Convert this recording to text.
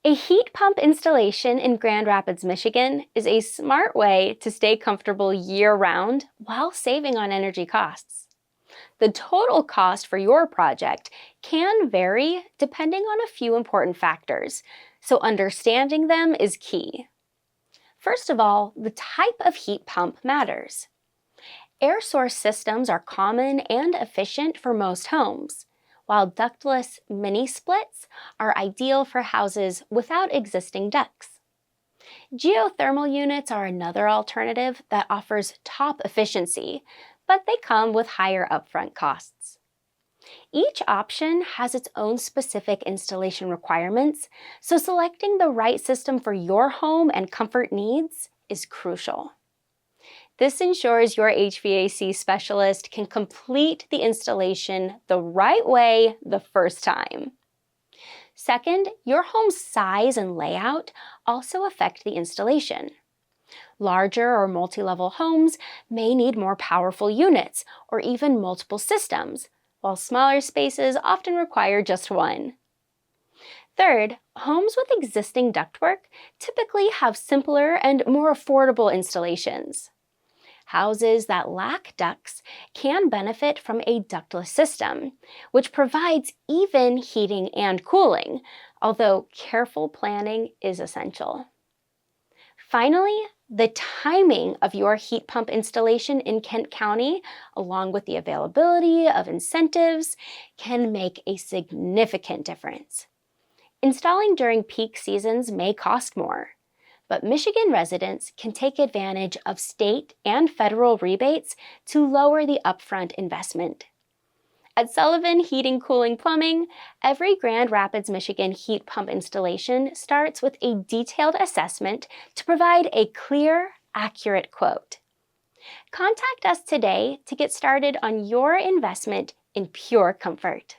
A heat pump installation in Grand Rapids, Michigan is a smart way to stay comfortable year-round while saving on energy costs. The total cost for your project can vary depending on a few important factors, so understanding them is key. First of all, the type of heat pump matters. Air source systems are common and efficient for most homes, while ductless mini-splits are ideal for houses without existing ducts. Geothermal units are another alternative that offers top efficiency, but they come with higher upfront costs. Each option has its own specific installation requirements, so selecting the right system for your home and comfort needs is crucial. This ensures your HVAC specialist can complete the installation the right way the first time. Second, your home's size and layout also affect the installation. Larger or multi-level homes may need more powerful units or even multiple systems, while smaller spaces often require just one. Third, homes with existing ductwork typically have simpler and more affordable installations. Houses that lack ducts can benefit from a ductless system, which provides even heating and cooling, although careful planning is essential. Finally, the timing of your heat pump installation in Kent County, along with the availability of incentives, can make a significant difference. Installing during peak seasons may cost more, but Michigan residents can take advantage of state and federal rebates to lower the upfront investment. At Sullivan Heating, Cooling, Plumbing, every Grand Rapids, Michigan heat pump installation starts with a detailed assessment to provide a clear, accurate quote. Contact us today to get started on your investment in pure comfort.